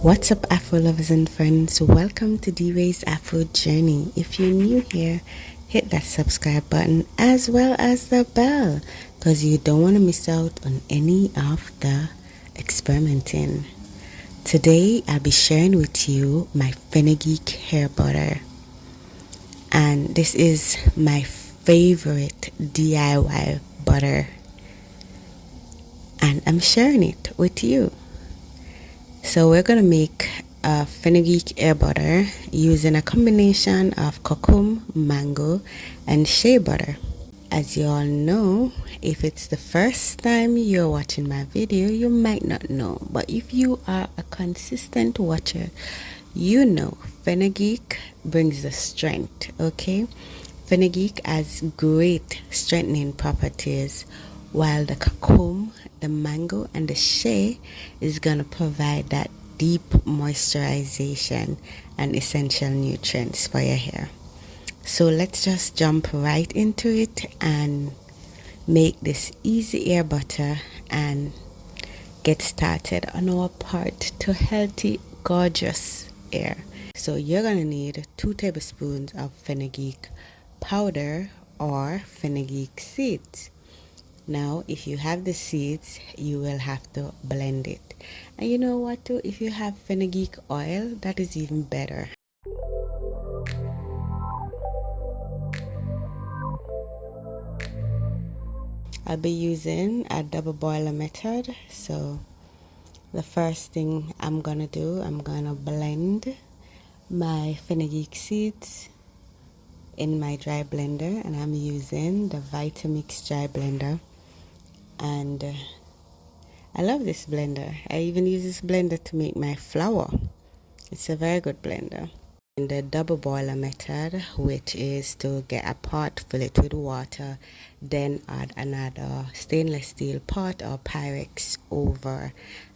What's up, Afro lovers and friends? Welcome to D-Ray's Afro Journey. If you're new here, hit that subscribe button as well as the bell because you don't want to miss out on any of the experimenting. Today, I'll be sharing with you my Fenugreek hair butter. And this is my favorite DIY butter. And I'm sharing it with you. So we're going to make a Fenugreek hair butter using a combination of Kokum, mango, and Shea butter. As you all know, if it's the first time you're watching my video, you might not know. But if you are a consistent watcher, you know Fenugreek brings the strength, okay? Fenugreek has great strengthening properties, while the Kokum, the mango, and the Shea is going to provide that deep moisturization and essential nutrients for your hair. So let's just jump right into it and make this easy hair butter and get started on our part to healthy, gorgeous hair. So you're going to need 2 tablespoons of fenugreek powder or fenugreek seeds. Now, if you have the seeds, you will have to blend it. And you know what too? If you have fenugreek oil, that is even better. I'll be using a double boiler method. So the first thing I'm gonna do, I'm gonna blend my fenugreek seeds in my dry blender, and I'm using the Vitamix dry blender. And I love this blender. I even use this blender to make my flour. It's a very good blender. In the double boiler method, which is to get a pot, fill it with water, then add another stainless steel pot or Pyrex over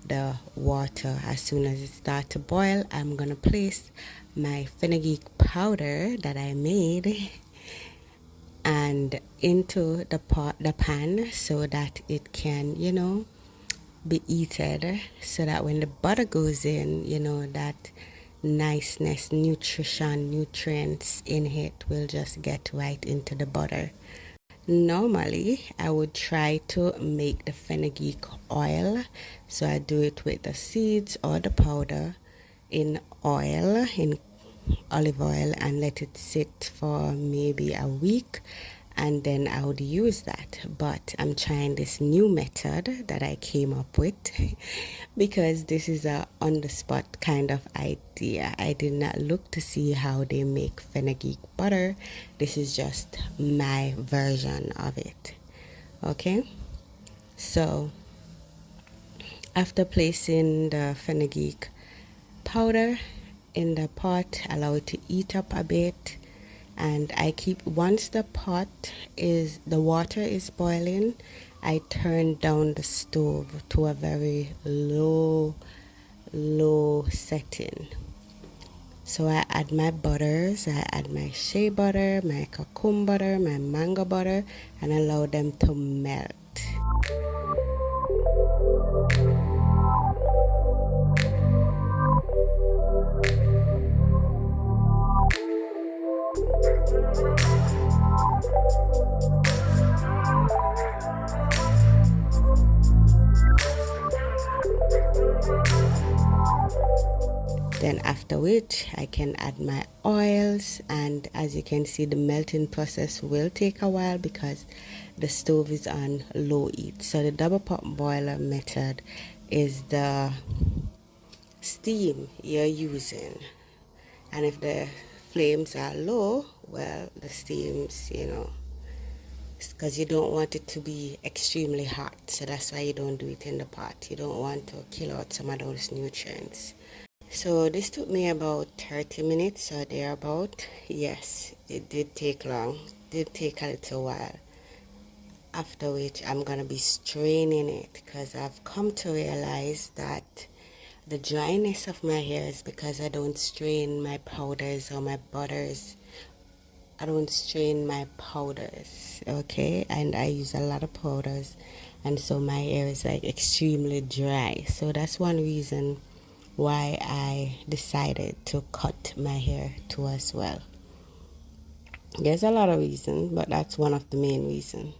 the water. As soon as it starts to boil, I'm gonna place my fenugreek powder that I made and into the pan so that it can, be heated, so that when the butter goes in, that niceness, nutrients in it will just get right into the butter. Normally, I would try to make the fenugreek oil, so I do it with the seeds or the powder in olive oil, and let it sit for maybe a week, and then I would use that. But I'm trying this new method that I came up with because this is a on the spot kind of idea. I did not look to see how they make fenugreek butter. This is just my version of it. Okay, so after placing the fenugreek powder in the pot, allow it to heat up a bit, and I keep, once the water is boiling, I turn down the stove to a very low setting. So I add my butters. I add my shea butter, my Kokum butter, my mango butter, and allow them to melt. Then after which I can add my oils, and as you can see, the melting process will take a while because the stove is on low heat. So the double pot boiler method is the steam you're using, and if the flames are low, well, the steams, because you don't want it to be extremely hot, so that's why you don't do it in the pot. You don't want to kill out some of those nutrients. So this took me about 30 minutes or thereabout. Yes, it did take long. It did take a little while. After which I'm gonna be straining it, because I've come to realize that the dryness of my hair is because I don't strain my powders or my butters. I don't strain my powders, okay? And I use a lot of powders, and so my hair is like extremely dry. So that's one reason why I decided to cut my hair too as well. There's a lot of reasons, but that's one of the main reasons.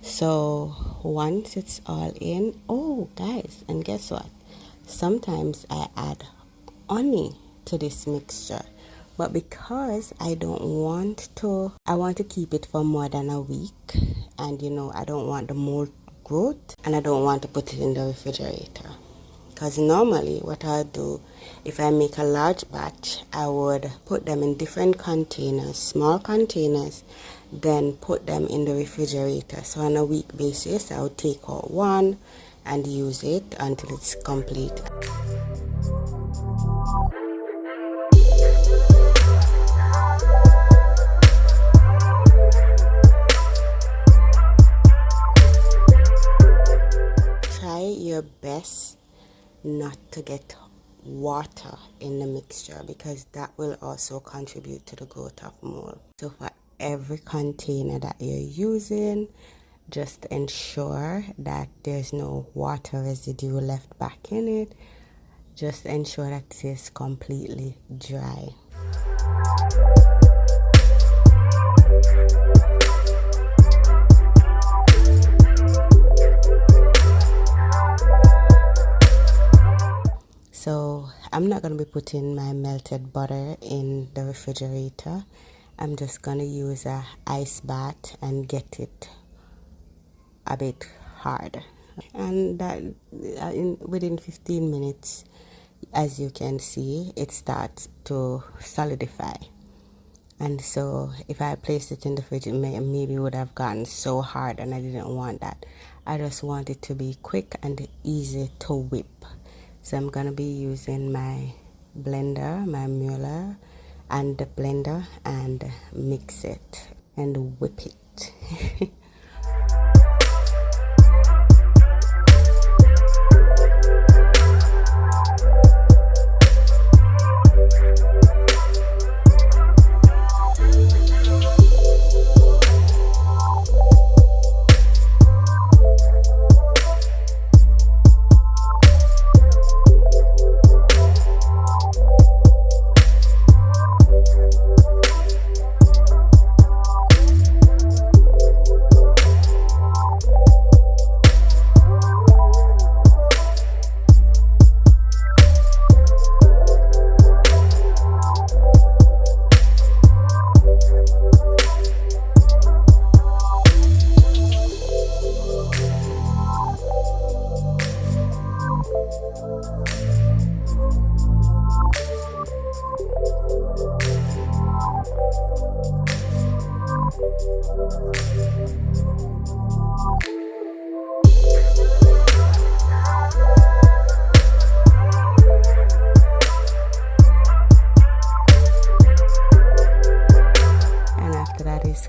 So once it's all in, oh guys, and guess what? Sometimes I add honey to this mixture, but because I want to keep it for more than a week, and I don't want the mold growth, and I don't want to put it in the refrigerator. Because normally what I do, if I make a large batch, I would put them in different containers, small containers, then put them in the refrigerator. So on a week basis, I would take out one and use it until it's complete. Try your best not to get water in the mixture, because that will also contribute to the growth of mold. So for every container that you're using, just ensure that there's no water residue left back in it. Just ensure that it is completely dry. So I'm not going to be putting my melted butter in the refrigerator. I'm just going to use a ice bath and get it a bit hard. And that within 15 minutes, as you can see, it starts to solidify. And so if I placed it in the fridge, maybe it would have gotten so hard, and I didn't want that. I just want it to be quick and easy to whip. So I'm going to be using my blender, my Mueller, and the blender, and mix it and whip it.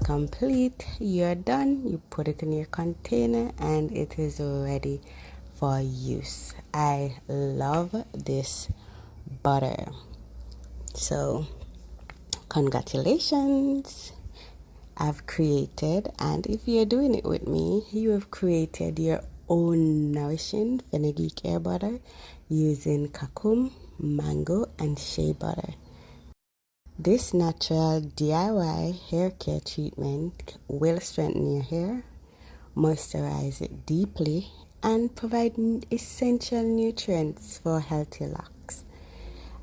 Complete, you're done. You put it in your container and it is ready for use. I love this butter. So congratulations, I've created, and if you're doing it with me, you have created your own nourishing Fenugreek hair butter using Kokum, mango, and Shea butter. This natural DIY hair care treatment will strengthen your hair, moisturize it deeply, and provide essential nutrients for healthy locks.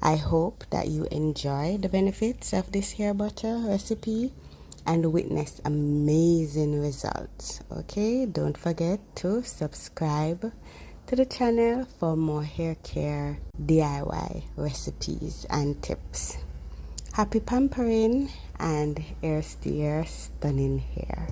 I hope that you enjoy the benefits of this hair butter recipe and witness amazing results. Okay, don't forget to subscribe to the channel for more hair care DIY recipes and tips. Happy pampering and here's to your stunning hair.